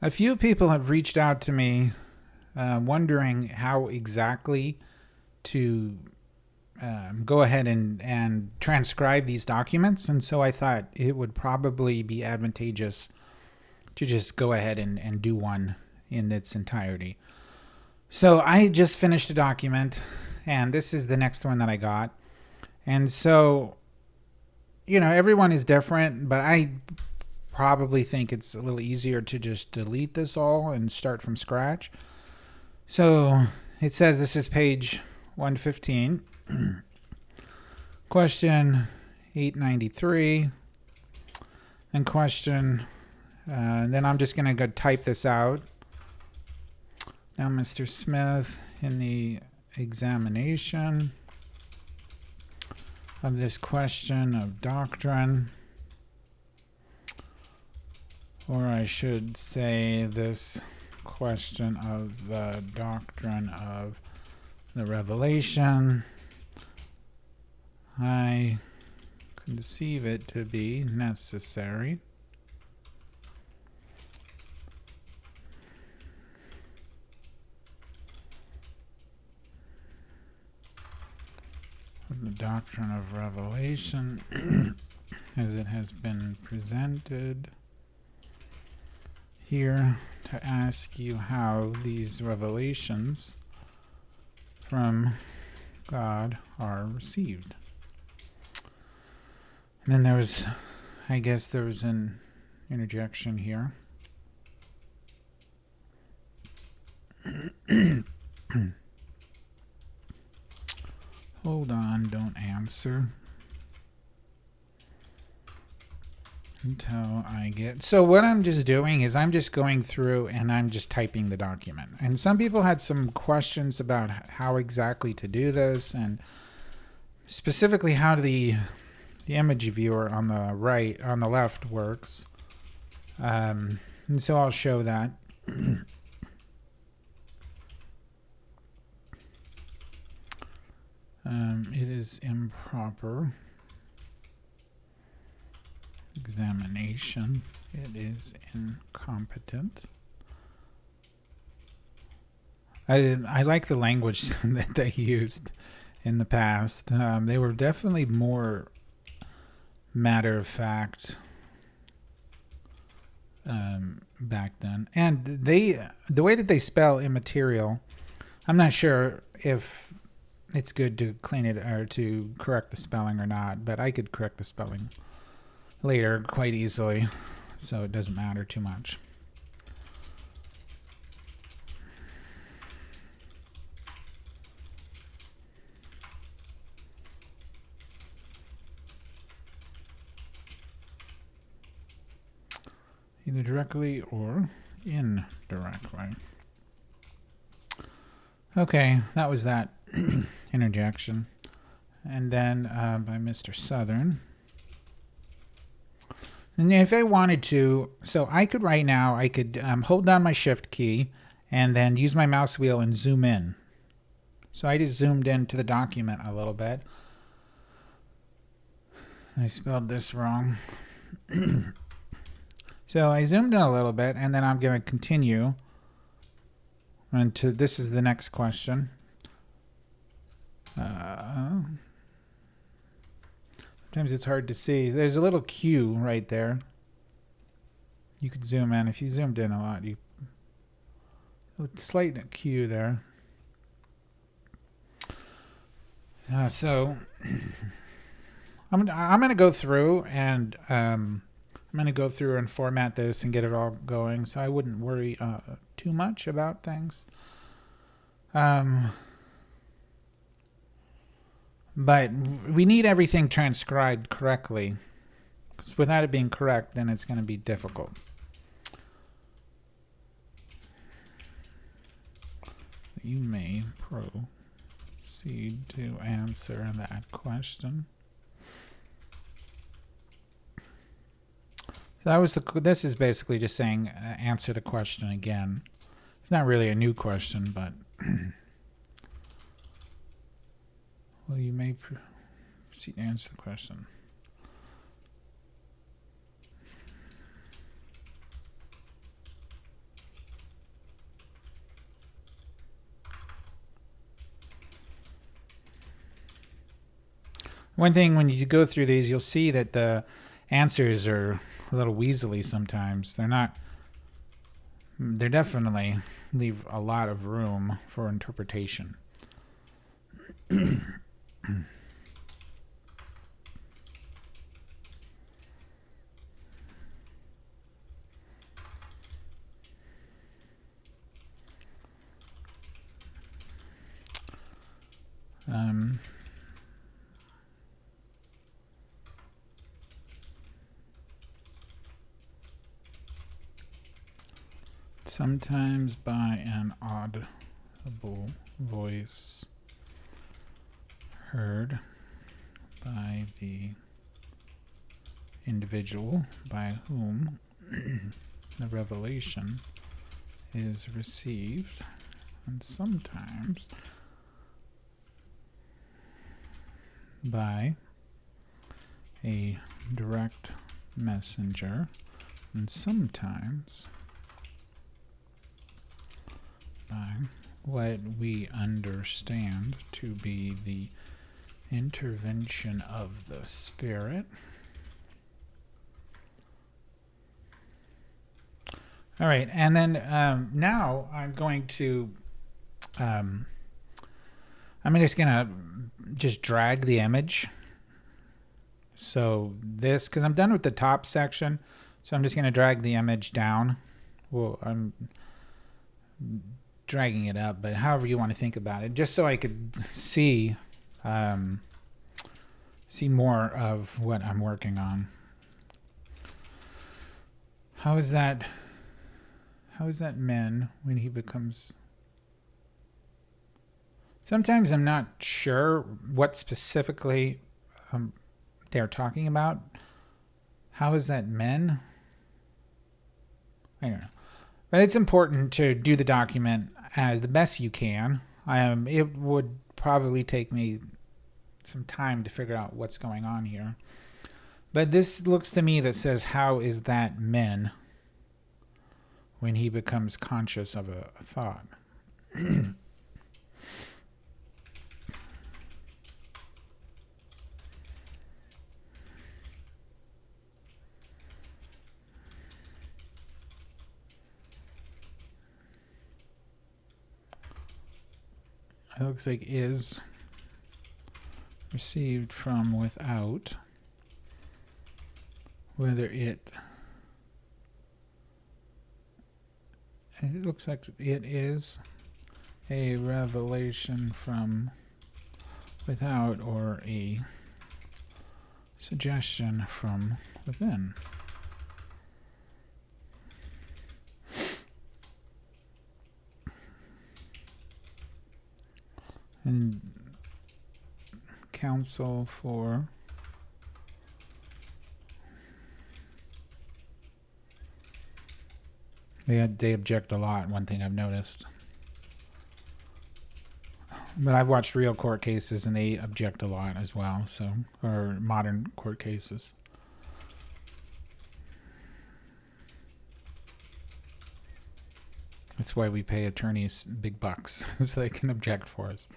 A few people have reached out to me wondering how exactly to go ahead and transcribe these documents. And so I thought it would probably be advantageous to just go ahead and do one in its entirety. So I just finished a document, and this is the next one that I got. And so, everyone is different, but I probably think it's a little easier to just delete this all and start from scratch. So it says this is page 115, question 893, and question, and then I'm just going to go type this out. Now, Mr. Smith, in the examination of this question of doctrine, or I should say this question of the doctrine of the revelation, I conceive it to be necessary of the doctrine of revelation as it has been presented here to ask you how these revelations from God are received. And then there was an interjection here. Hold on, don't answer until I get... So what I'm just doing is I'm just going through and I'm just typing the document. And some people had some questions about how exactly to do this, and specifically how the image viewer on the left works. And so I'll show that. It is improper examination. It is incompetent. I like the language that they used in the past. They were definitely more matter of fact back then. And the way that they spell immaterial, I'm not sure if it's good to clean it or to correct the spelling or not, but I could correct the spelling later quite easily, so it doesn't matter too much. Either directly or indirectly. Okay, that was that interjection. And then by Mr. Southern. And if I wanted to, so I could right now, I could hold down my shift key and then use my mouse wheel and zoom in. So I just zoomed into the document a little bit. I spelled this wrong. So I zoomed in a little bit, and then I'm going to continue. And this is the next question. Sometimes it's hard to see. There's a little Q right there. You could zoom in. If you zoomed in a lot, a slight Q there. So I'm going to go through and format this and get it all going, so I wouldn't worry too much about things. But we need everything transcribed correctly, because without it being correct, then it's going to be difficult. You may proceed to answer that question. This is basically just saying answer the question again. It's not really a new question, but well, you may proceed to answer the question. One thing when you go through these, you'll see that the answers are a little weaselly sometimes. They definitely leave a lot of room for interpretation. Sometimes by an audible voice heard by the individual by whom the revelation is received, and sometimes by a direct messenger, and sometimes by what we understand to be the intervention of the Spirit. All right, and then now I'm going to, I'm just going to just drag the image. So this, because I'm done with the top section, so I'm just going to drag the image down. Well, I'm dragging it up, but however you want to think about it, just so I could see more of what I'm working on. How is that men when he becomes... Sometimes I'm not sure what specifically they're talking about. How is that men? I don't know. But it's important to do the document as the best you can. It would probably take me some time to figure out what's going on here. But this looks to me that says, how is that men when he becomes conscious of a thought? It looks like is received from without, whether it looks like it is a revelation from without or a suggestion from within. And counsel for they object a lot, one thing I've noticed. But I've watched real court cases and they object a lot as well, so, or modern court cases. That's why we pay attorneys big bucks, so they can object for us.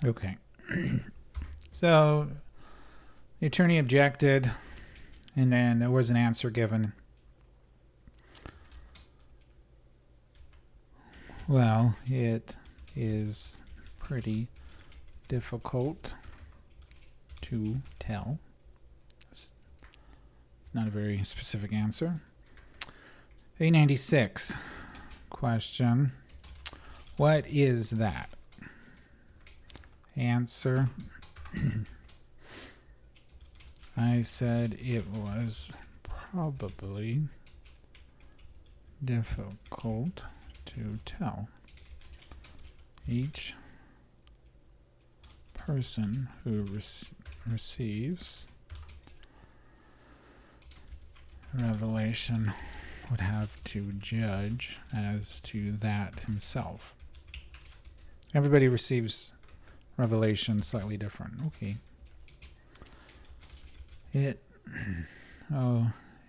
Okay. So the attorney objected, and then there was an answer given. Well, it is pretty difficult to tell. It's not a very specific answer. 896 question. What is that? Answer. I said it was probably difficult to tell. Each person who receives revelation would have to judge as to that himself. Everybody receives revelation slightly different. Okay.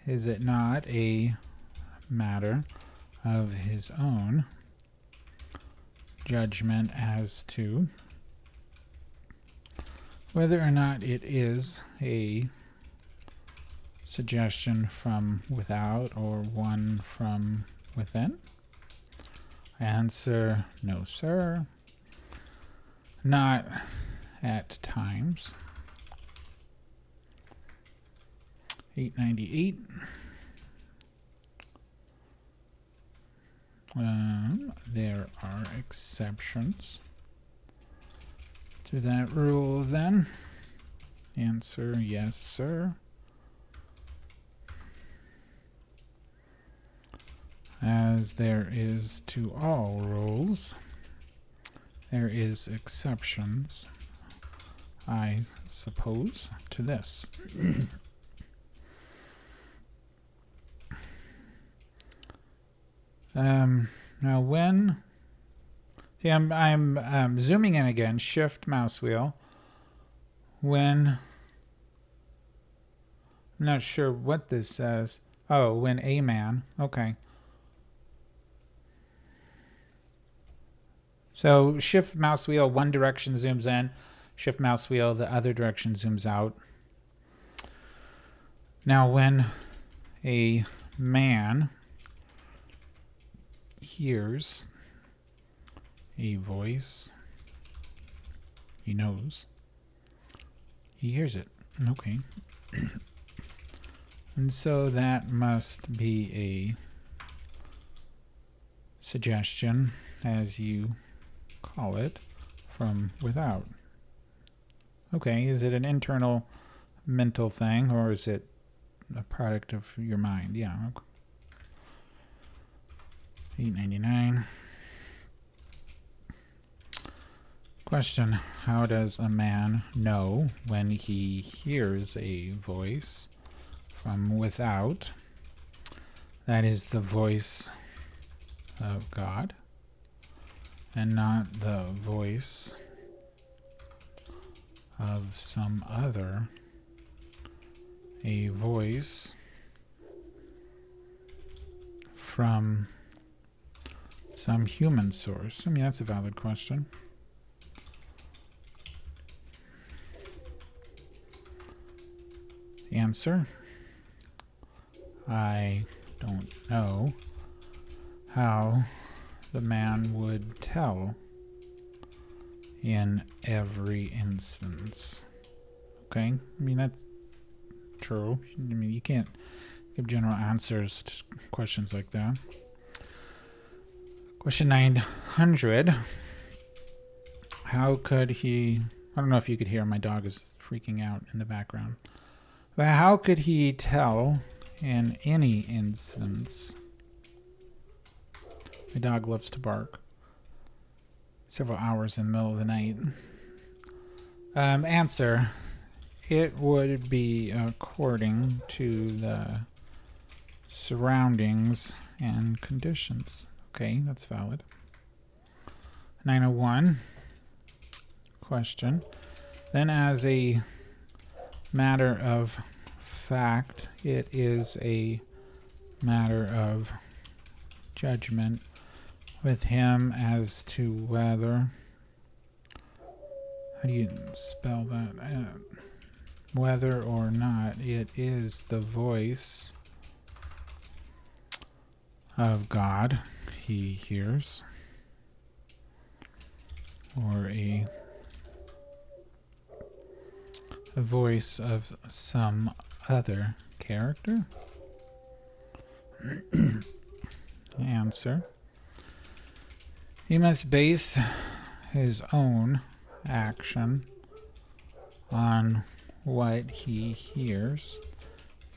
Is it not a matter of his own judgment as to whether or not it is a suggestion from without or one from within? Answer, no, sir. Not at times. 898. There are exceptions to that rule then. Answer, yes, sir. As there is to all rules, there is exceptions, I suppose, to this. Now when, see, I'm zooming in again, shift mouse wheel. When, I'm not sure what this says. Oh, when a man, okay. So shift mouse wheel, one direction zooms in, shift mouse wheel, the other direction zooms out. Now when a man hears a voice, he knows, he hears it, okay. And so that must be a suggestion, as you call it, from without. Okay, is it an internal mental thing, or is it a product of your mind? Yeah. Okay. 899. Question: how does a man know when he hears a voice from without that is the voice of God and not the voice of some other, a voice from some human source? I mean, that's a valid question. Answer: I don't know how the man would tell in every instance. Okay? I mean, that's true. I mean, you can't give general answers to questions like that. Question 900. How could he... I don't know if you could hear, my dog is freaking out in the background. But how could he tell in any instance? My dog loves to bark several hours in the middle of the night. Answer: it would be according to the surroundings and conditions. Okay, that's valid. 901. Question: then as a matter of fact, it is a matter of judgment with him as to whether, how do you spell that? Whether or not it is the voice of God he hears, or a voice of some other character. Answer: he must base his own action on what he hears.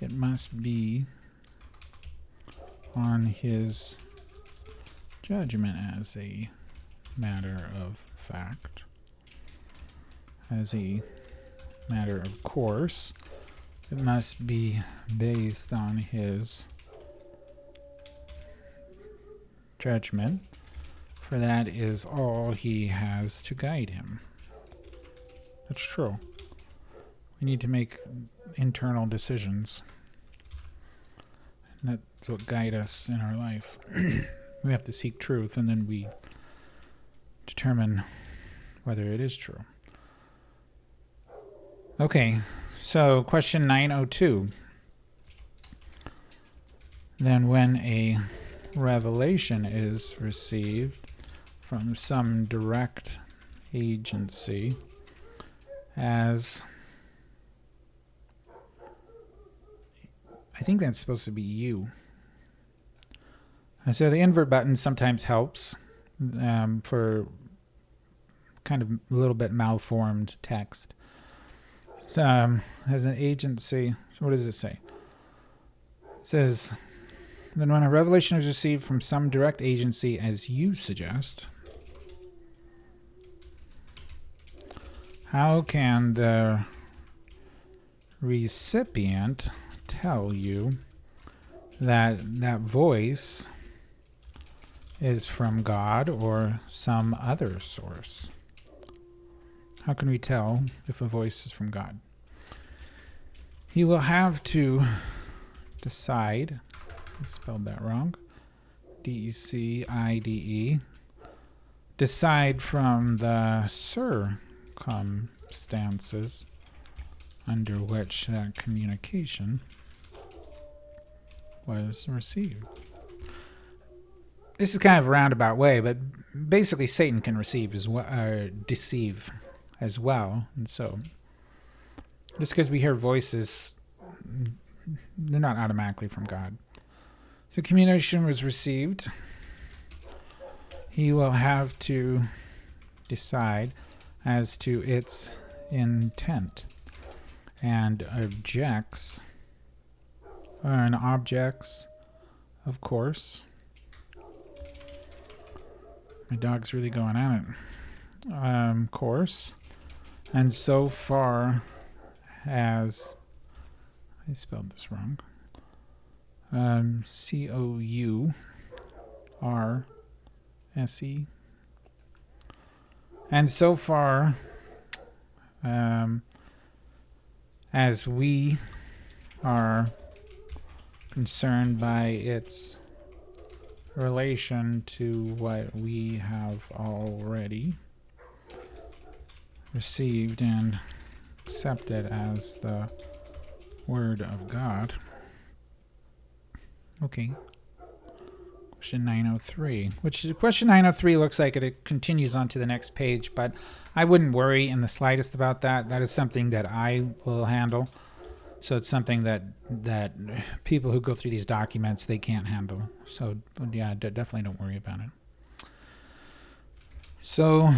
It must be on his judgment as a matter of fact. As a matter of course, It must be based on his judgment, for that is all he has to guide him. That's true. We need to make internal decisions. And that's what guide us in our life. We have to seek truth, and then we determine whether it is true. Okay, so question 902. Then when a revelation is received from some direct agency as, I think that's supposed to be you. And so the invert button sometimes helps for kind of a little bit malformed text. It's, as an agency, so what does it say? It says, then when a revelation is received from some direct agency, as you suggest, how can the recipient tell you that that voice is from God or some other source? How can we tell if a voice is from God? He will have to decide. I spelled that wrong. D-E-C-I-D-E. Decide from the circumstances under which that communication was received. This is kind of a roundabout way, but basically Satan can receive as well, deceive as well. And so just because we hear voices, they're not automatically from God. The communication was received. He will have to decide as to its intent and objects, and objects, of course. My dog's really going at it. Course. And so far as, I spelled this wrong, C-O-U-R-S-E. And so far as we are concerned by its relation to what we have already received and accepted as the Word of God. Okay. Question 903. Question 903 looks like it continues on to the next page, but I wouldn't worry in the slightest about that. That is something that I will handle. So it's something that people who go through these documents, they can't handle. So yeah, definitely don't worry about it. So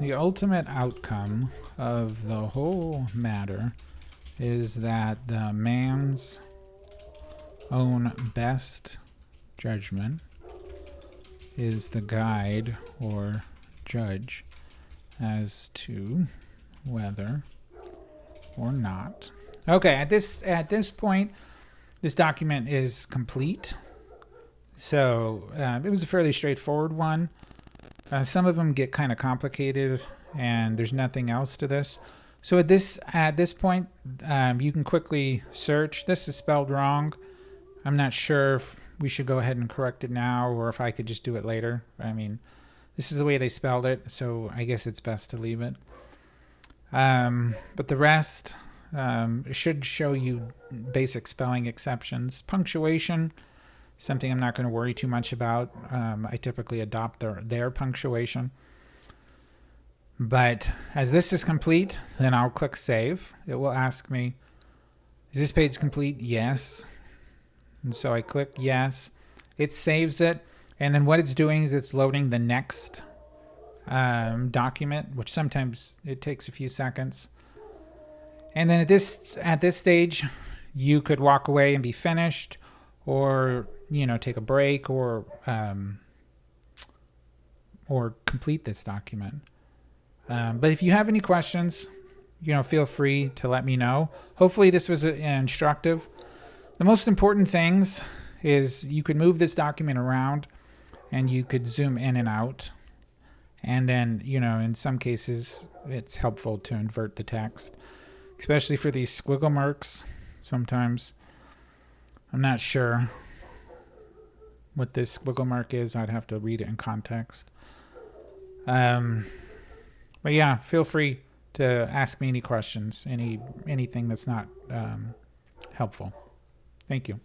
the ultimate outcome of the whole matter is that the man's own best judgment is the guide or judge as to whether or not. Okay, at this point, this document is complete. So it was a fairly straightforward one. Some of them get kind of complicated, and there's nothing else to this. So at this point, you can quickly search. This is spelled wrong. I'm not sure if we should go ahead and correct it now, or if I could just do it later. I mean, this is the way they spelled it, so I guess it's best to leave it. But the rest should show you basic spelling exceptions. Punctuation, something I'm not going to worry too much about. I typically adopt their punctuation. But as this is complete, then I'll click Save. It will ask me, is this page complete? Yes. And so I click Yes. It saves it. And then what it's doing is it's loading the next document, which sometimes it takes a few seconds. And then at this stage, you could walk away and be finished, or take a break, or complete this document. But if you have any questions, feel free to let me know. Hopefully this was instructive. The most important things is you could move this document around and you could zoom in and out. And then, in some cases, it's helpful to invert the text, especially for these squiggle marks. Sometimes I'm not sure what this squiggle mark is. I'd have to read it in context. But yeah, feel free to ask me any questions, anything that's not helpful. Thank you.